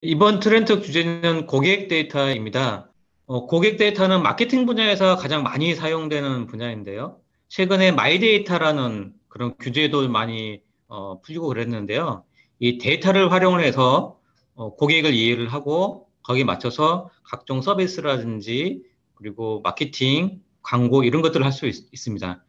이번 트렌드 주제는 고객 데이터입니다. 고객 데이터는 마케팅 분야에서 가장 많이 사용되는 분야인데요. 최근에 마이 데이터라는 그런 규제도 많이 풀리고 그랬는데요. 이 데이터를 활용을 해서 고객을 이해를 하고 거기에 맞춰서 각종 서비스라든지 그리고 마케팅, 광고 이런 것들을 할 수 있습니다.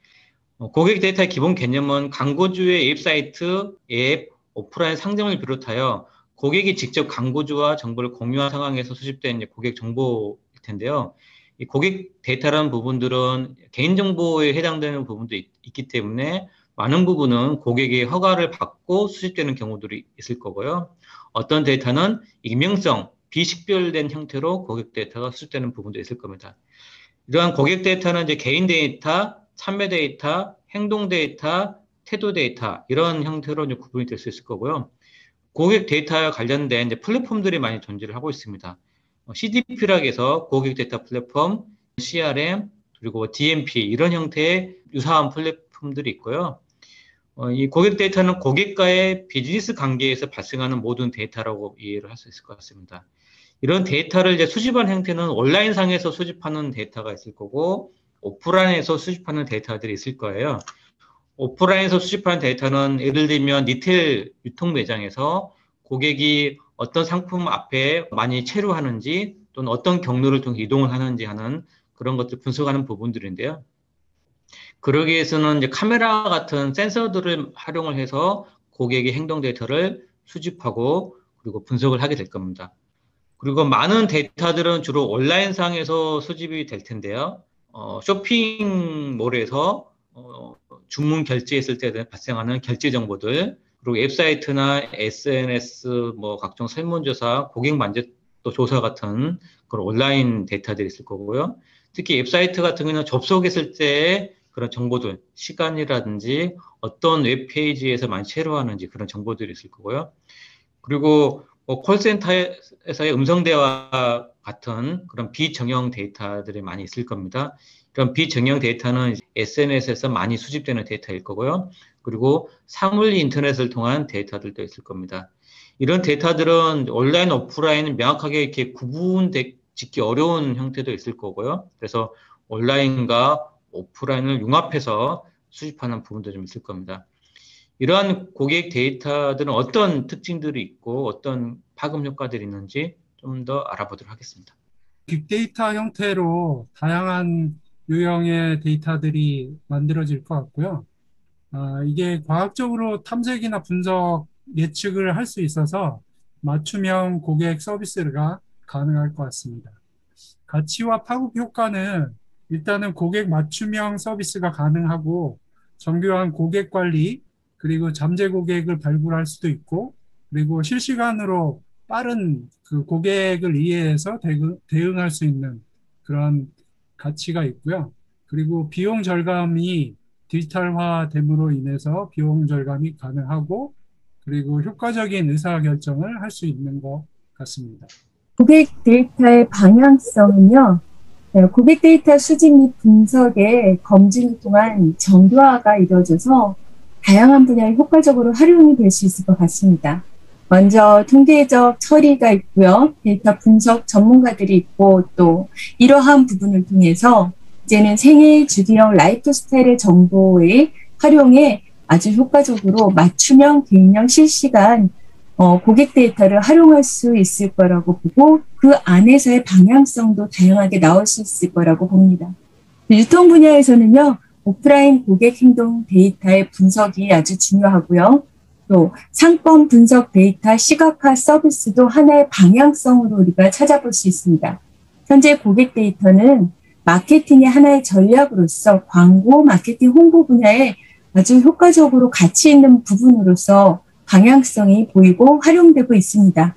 고객 데이터의 기본 개념은 광고주의 웹사이트, 앱, 오프라인 상점을 비롯하여 고객이 직접 광고주와 정보를 공유한 상황에서 수집된 이제 고객 정보일 텐데요. 이 고객 데이터라는 부분들은 개인정보에 해당되는 부분도 있기 때문에 많은 부분은 고객의 허가를 받고 수집되는 경우들이 있을 거고요. 어떤 데이터는 익명성, 비식별된 형태로 고객 데이터가 수집되는 부분도 있을 겁니다. 이러한 고객 데이터는 이제 개인 데이터, 판매 데이터, 행동 데이터, 태도 데이터 이런 형태로 이제 구분이 될 수 있을 거고요. 고객 데이터와 관련된 이제 플랫폼들이 많이 존재를 하고 있습니다. CDP라고 해서 고객 데이터 플랫폼, CRM, 그리고 DMP 이런 형태의 유사한 플랫폼들이 있고요. 이 고객 데이터는 고객과의 비즈니스 관계에서 발생하는 모든 데이터라고 이해를 할 수 있을 것 같습니다. 이런 데이터를 이제 수집한 형태는 온라인상에서 수집하는 데이터가 있을 거고, 오프라인에서 수집하는 데이터들이 있을 거예요. 오프라인에서 수집하는 데이터는 예를 들면 리테일 유통 매장에서 고객이 어떤 상품 앞에 많이 체류하는지 또는 어떤 경로를 통해 이동을 하는지 하는 그런 것들 분석하는 부분들인데요. 그러기 위해서는 이제 카메라 같은 센서들을 활용을 해서 고객의 행동 데이터를 수집하고 그리고 분석을 하게 될 겁니다. 그리고 많은 데이터들은 주로 온라인상에서 수집이 될 텐데요. 쇼핑몰에서 주문 결제했을 때 발생하는 결제 정보들, 그리고 웹사이트나 SNS, 뭐 각종 설문조사, 고객 만족도 조사 같은 그런 온라인 데이터들이 있을 거고요. 특히 웹사이트 같은 경우는 접속했을 때 그런 정보들, 시간이라든지 어떤 웹페이지에서 많이 체류하는지 그런 정보들이 있을 거고요. 그리고 뭐 콜센터에서의 음성대화 같은 그런 비정형 데이터들이 많이 있을 겁니다. 그런 비정형 데이터는 SNS에서 많이 수집되는 데이터일 거고요. 그리고 사물 인터넷을 통한 데이터들도 있을 겁니다. 이런 데이터들은 온라인, 오프라인 명확하게 이렇게 구분 짓기 어려운 형태도 있을 거고요. 그래서 온라인과 오프라인을 융합해서 수집하는 부분도 좀 있을 겁니다. 이러한 고객 데이터들은 어떤 특징들이 있고 어떤 파급 효과들이 있는지 좀 더 알아보도록 하겠습니다. 빅데이터 형태로 다양한 유형의 데이터들이 만들어질 것 같고요. 이게 과학적으로 탐색이나 분석, 예측을 할 수 있어서 맞춤형 고객 서비스가 가능할 것 같습니다. 가치와 파급 효과는 일단은 고객 맞춤형 서비스가 가능하고 정교한 고객 관리, 그리고 잠재 고객을 발굴할 수도 있고, 그리고 실시간으로 빠른 그 고객을 이해해서 대응할 수 있는 그런 가치가 있고요. 그리고 비용 절감이 디지털화됨으로 인해서 비용 절감이 가능하고, 그리고 효과적인 의사결정을 할 수 있는 것 같습니다. 고객 데이터의 방향성은요, 고객 데이터 수집 및 분석의 검증을 통한 정교화가 이루어져서 다양한 분야에 효과적으로 활용이 될 수 있을 것 같습니다. 먼저 통계적 처리가 있고요. 데이터 분석 전문가들이 있고 또 이러한 부분을 통해서 이제는 생애 주기형 라이프 스타일의 정보의 활용에 아주 효과적으로 맞춤형, 개인형, 실시간 고객 데이터를 활용할 수 있을 거라고 보고 그 안에서의 방향성도 다양하게 나올 수 있을 거라고 봅니다. 유통 분야에서는요, 오프라인 고객 행동 데이터의 분석이 아주 중요하고요. 또 상권 분석 데이터 시각화 서비스도 하나의 방향성으로 우리가 찾아볼 수 있습니다. 현재 고객 데이터는 마케팅의 하나의 전략으로서 광고, 마케팅, 홍보 분야에 아주 효과적으로 가치 있는 부분으로서 방향성이 보이고 활용되고 있습니다.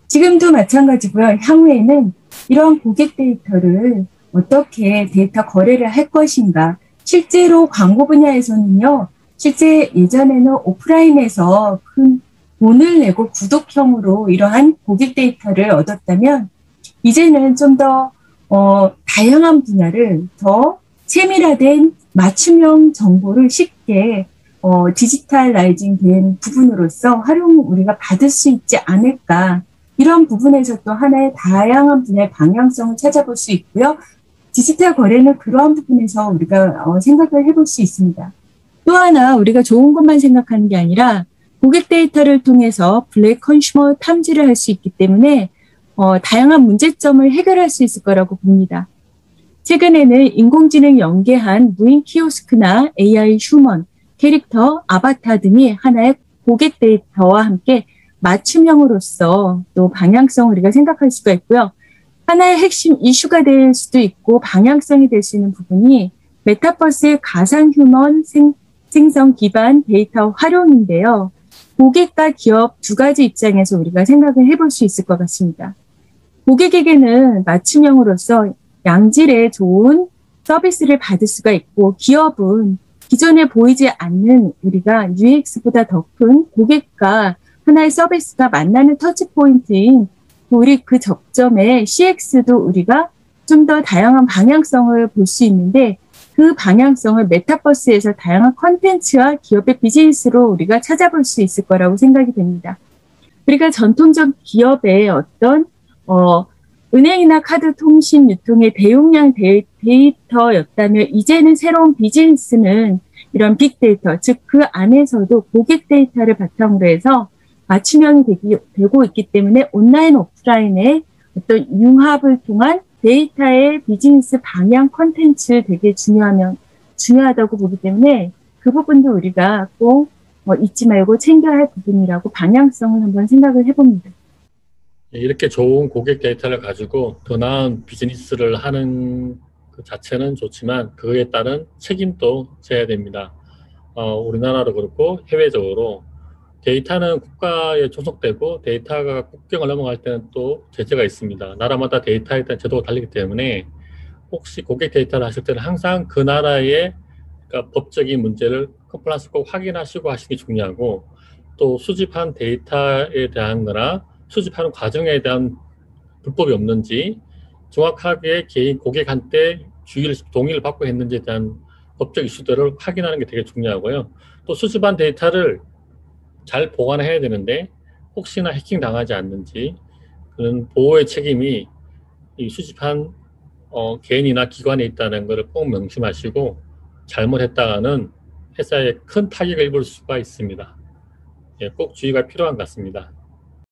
지금도 마찬가지고요. 향후에는 이러한 고객 데이터를 어떻게 데이터 거래를 할 것인가. 실제로 광고 분야에서는요. 실제 예전에는 오프라인에서 큰 돈을 내고 구독형으로 이러한 고객 데이터를 얻었다면 이제는 좀 더 다양한 분야를 더 세밀화된 맞춤형 정보를 쉽게 디지털라이징 된 부분으로서 활용 우리가 받을 수 있지 않을까 이런 부분에서 또 하나의 다양한 분야의 방향성을 찾아볼 수 있고요. 디지털 거래는 그러한 부분에서 우리가 생각을 해볼 수 있습니다. 또 하나 우리가 좋은 것만 생각하는 게 아니라 고객 데이터를 통해서 블랙 컨슈머 탐지를 할 수 있기 때문에 다양한 문제점을 해결할 수 있을 거라고 봅니다. 최근에는 인공지능 연계한 무인 키오스크나 AI 휴먼, 캐릭터, 아바타 등이 하나의 고객 데이터와 함께 맞춤형으로서 또 방향성을 우리가 생각할 수가 있고요. 하나의 핵심 이슈가 될 수도 있고 방향성이 될 수 있는 부분이 메타버스의 가상 휴먼 생성 기반 데이터 활용인데요. 고객과 기업 두 가지 입장에서 우리가 생각을 해볼 수 있을 것 같습니다. 고객에게는 맞춤형으로서 양질의 좋은 서비스를 받을 수가 있고 기업은 기존에 보이지 않는 우리가 UX보다 더 큰 고객과 하나의 서비스가 만나는 터치포인트인 우리 그 접점의 CX도 우리가 좀 더 다양한 방향성을 볼 수 있는데 그 방향성을 메타버스에서 다양한 컨텐츠와 기업의 비즈니스로 우리가 찾아볼 수 있을 거라고 생각이 됩니다. 우리가 전통적 기업의 어떤 은행이나 카드 통신 유통의 대용량 데이터였다면 이제는 새로운 비즈니스는 이런 빅데이터, 즉 그 안에서도 고객 데이터를 바탕으로 해서 맞춤형이 되고 있기 때문에 온라인, 오프라인의 어떤 융합을 통한 데이터의 비즈니스 방향 콘텐츠 되게 중요하다고 보기 때문에 그 부분도 우리가 꼭 잊지 말고 챙겨야 할 부분이라고 방향성을 한번 생각을 해봅니다. 이렇게 좋은 고객 데이터를 가지고 더 나은 비즈니스를 하는 그 자체는 좋지만 그거에 따른 책임도 져야 됩니다. 우리나라도 그렇고 해외적으로 데이터는 국가에 종속되고 데이터가 국경을 넘어갈 때는 또 제재가 있습니다. 나라마다 데이터에 대한 제도가 다르기 때문에 혹시 고객 데이터를 하실 때는 항상 그 나라의 그러니까 법적인 문제를 컴플라이언스 꼭 확인하시고 하시는 게 중요하고 또 수집한 데이터에 대한 거나 수집하는 과정에 대한 불법이 없는지 정확하게 개인 고객한테 동의를 받고 했는지에 대한 법적 이슈들을 확인하는 게 되게 중요하고요. 또 수집한 데이터를 잘 보관해야 되는데 혹시나 해킹 당하지 않는지 그런 보호의 책임이 이 수집한 개인이나 기관에 있다는 것을 꼭 명심하시고 잘못했다가는 회사에 큰 타격을 입을 수가 있습니다. 꼭 주의가 필요한 것 같습니다.